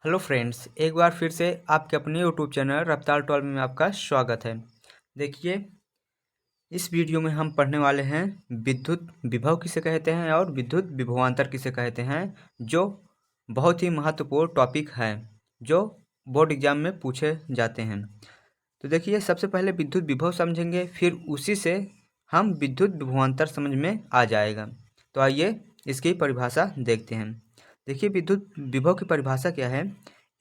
Hello friends, एक बार फिर से आपके अपने यूट्यूब चैनल रफ्तार 12 में आपका स्वागत है। देखिए, इस वीडियो में हम पढ़ने वाले हैं विद्युत विभव किसे कहते हैं और विद्युत विभवांतर किसे कहते हैं, जो बहुत ही महत्वपूर्ण टॉपिक है जो बोर्ड एग्जाम में पूछे जाते हैं। तो देखिए, सबसे पहले विद्युत विभव समझेंगे, फिर उसी से हम विद्युत विभवांतर समझ में आ जाएगा। तो आइए इसकी परिभाषा देखते हैं। देखिए, विद्युत विभव की परिभाषा क्या है।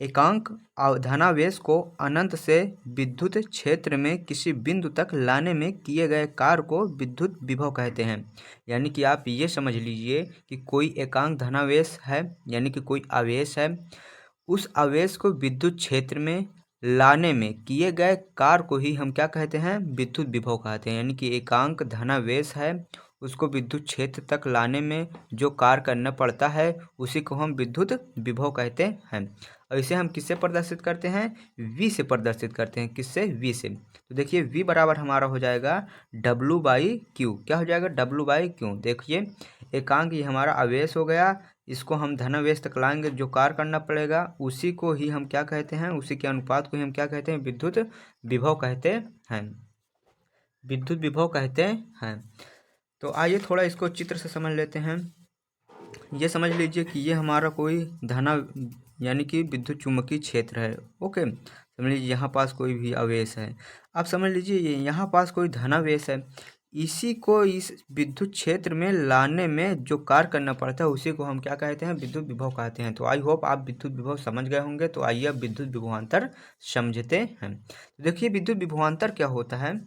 एकांक धनावेश को अनंत से विद्युत क्षेत्र में किसी बिंदु तक लाने में किए गए कार्य को विद्युत विभव कहते हैं। यानी कि आप ये समझ लीजिए कि कोई एकांक धनावेश है, यानी कि कोई आवेश है, उस आवेश को विद्युत क्षेत्र में लाने में किए गए कार्य को ही हम क्या कहते हैं, विद्युत विभव कहते हैं। यानी कि एकांक धनावेश है, उसको विद्युत क्षेत्र तक लाने में जो कार्य करना पड़ता है उसी को हम विद्युत विभव कहते हैं। और इसे हम किससे प्रदर्शित करते हैं, V से प्रदर्शित करते हैं। किससे, V से। तो देखिए, V बराबर हमारा हो जाएगा W/Q। क्या हो जाएगा, W/Q। देखिए, एकांक ये हमारा आवेश हो गया, इसको हम धनावेश तक लाएंगे, जो कार्य करना पड़ेगा उसी को ही हम क्या कहते हैं, उसी के अनुपात को ही हम क्या कहते हैं, विद्युत विभव कहते हैं। विद्युत विभव कहते हैं। तो आइए थोड़ा इसको चित्र से समझ लेते हैं। ये समझ लीजिए कि ये हमारा कोई यानी कि विद्युत चुम्बकीय क्षेत्र है। ओके, समझ लीजिए यहाँ पास कोई भी आवेश है। अब समझ लीजिए यहाँ पास कोई धनावेश है, इसी को इस विद्युत क्षेत्र में लाने में जो कार्य करना पड़ता है उसी को हम क्या कहते हैं, विद्युत विभव कहते हैं। तो आई होप आप विद्युत विभव समझ गए होंगे। तो आइए अब विद्युत विभवांतर समझते हैं। तो देखिए, विद्युत विभवांतर क्या होता है।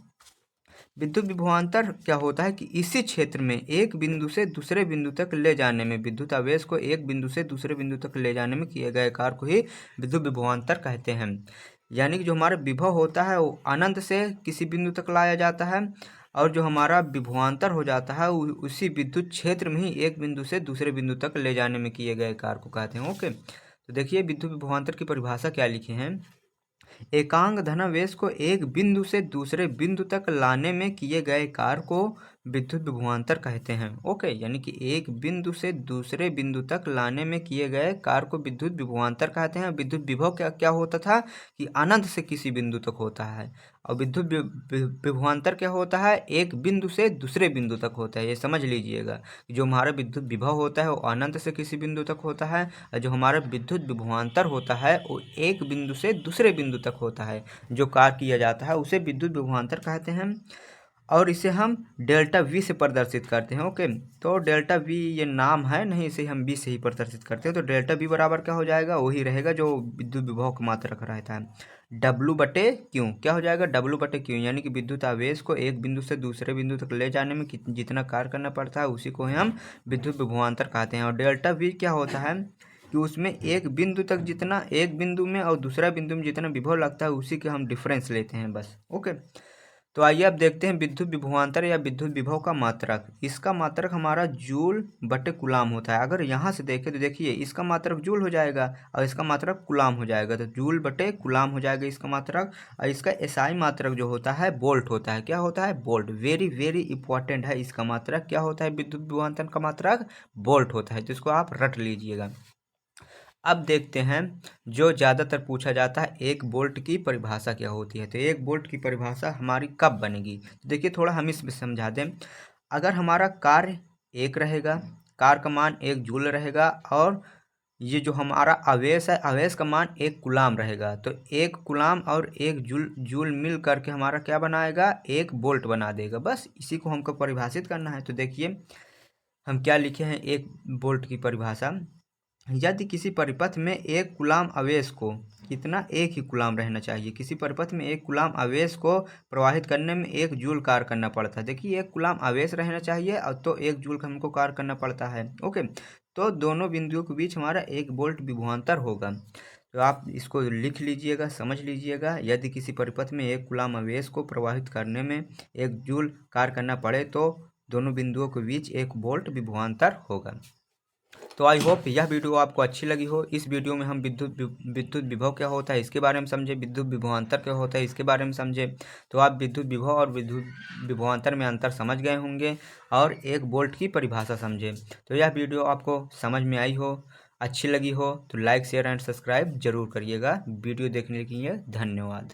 विद्युत विभवांतर क्या होता है कि इसी क्षेत्र में एक बिंदु से दूसरे बिंदु तक ले जाने में, विद्युत आवेश को एक बिंदु से दूसरे बिंदु तक ले जाने में किए गए कार्य को ही विद्युत विभवांतर कहते हैं। यानी कि जो हमारा विभव होता है वो अनंत से किसी बिंदु तक लाया जाता है, और जो हमारा विभवांतर हो जाता है उसी विद्युत क्षेत्र में ही एक बिंदु से दूसरे बिंदु तक ले जाने में किए गए कार्य को कहते हैं। ओके, तो देखिए विद्युत विभवांतर की परिभाषा क्या लिखी है। एकांक धनावेश को एक बिंदु से दूसरे बिंदु तक लाने में किए गए कार्य को विद्युत विभवांतर कहते हैं। ओके, यानी कि एक बिंदु से दूसरे बिंदु तक लाने में किए गए कार्य को विद्युत विभवांतर कहते हैं। विद्युत विभव क्या क्या होता था कि अनंत से किसी बिंदु तक होता है, और विद्युत विभवांतर क्या होता है, एक बिंदु से दूसरे बिंदु तक होता है। ये समझ लीजिएगा, जो हमारा विद्युत विभव होता है वो अनंत से किसी बिंदु तक होता है, और जो हमारा विद्युत विभवांतर होता है वो एक बिंदु से दूसरे बिंदु तक होता है। जो कार्य किया जाता है उसे विद्युत विभवांतर कहते हैं, और इसे हम डेल्टा V से प्रदर्शित करते हैं। ओके, तो डेल्टा V ये नाम है, नहीं इसे हम V से ही प्रदर्शित करते हैं। तो डेल्टा V बराबर क्या हो जाएगा, वही रहेगा जो विद्युत विभव का मात्रक रहता है, W/Q। क्या हो जाएगा, W/Q। यानी कि विद्युत आवेश को एक बिंदु से दूसरे बिंदु तक ले जाने में जितना कार्य करना पड़ता है उसी को हम विद्युत विभवांतर कहते हैं। और डेल्टा V क्या होता है कि उसमें एक बिंदु तक जितना, एक बिंदु में और दूसरा बिंदु में जितना विभव लगता है उसी के हम डिफरेंस लेते हैं बस। ओके, तो आइए अब देखते हैं विद्युत विभवांतर या विद्युत विभव का मात्रक। इसका मात्रक हमारा जूल/कूलाम होता है। अगर यहाँ से देखें तो देखिए, इसका मात्रक जूल हो जाएगा और इसका मात्रक कूलाम हो जाएगा। तो जूल/कूलाम हो जाएगा इसका मात्रक। और इसका एसआई मात्रक जो होता है वोल्ट होता है। क्या होता है, वोल्ट। वेरी वेरी इंपॉर्टेंट है इसका मात्रक। क्या होता है, विद्युत विभवांतर का मात्रक वोल्ट होता है। तो इसको आप रट लीजिएगा। अब देखते हैं जो ज़्यादातर पूछा जाता है, एक वोल्ट की परिभाषा क्या होती है। तो एक वोल्ट की परिभाषा हमारी कब बनेगी, तो देखिए थोड़ा हम इसमें समझा दें। अगर हमारा कार्य एक रहेगा, कार्य का मान 1 जूल रहेगा, और ये जो हमारा आवेश है, आवेश का मान 1 कूलाम रहेगा, तो 1 कूलाम और 1 जूल जूल मिल करके हमारा क्या बनाएगा, 1 वोल्ट बना देगा। बस इसी को हमको परिभाषित करना है। तो देखिए हम क्या लिखे हैं, एक वोल्ट की परिभाषा। यदि किसी परिपथ में एक कूलाम आवेश को, कितना, 1 ही कूलाम रहना चाहिए। किसी परिपथ में 1 कूलाम आवेश को प्रवाहित करने में 1 जूल कार्य करना पड़ता है। देखिए 1 कूलाम आवेश रहना चाहिए और तो 1 जूल का हमको कार्य करना पड़ता है। ओके, तो दोनों बिंदुओं के बीच हमारा 1 वोल्ट विभवांतर होगा। तो आप इसको लिख लीजिएगा, समझ लीजिएगा। यदि किसी परिपथ में 1 कूलाम आवेश को प्रवाहित करने में 1 जूल कार्य करना पड़े तो दोनों बिंदुओं के बीच 1 वोल्ट विभवांतर होगा। तो आई होप यह वीडियो आपको अच्छी लगी हो। इस वीडियो में हम विद्युत विभव क्या होता है इसके बारे में समझे, विद्युत विभवांतर क्या होता है इसके बारे में समझे। तो आप विद्युत विभव और विद्युत विभवांतर में अंतर समझ गए होंगे और 1 वोल्ट की परिभाषा समझे। तो यह वीडियो आपको समझ में आई हो अच्छी लगी हो तो लाइक शेयर एंड सब्सक्राइब जरूर करिएगा। वीडियो देखने के लिए धन्यवाद।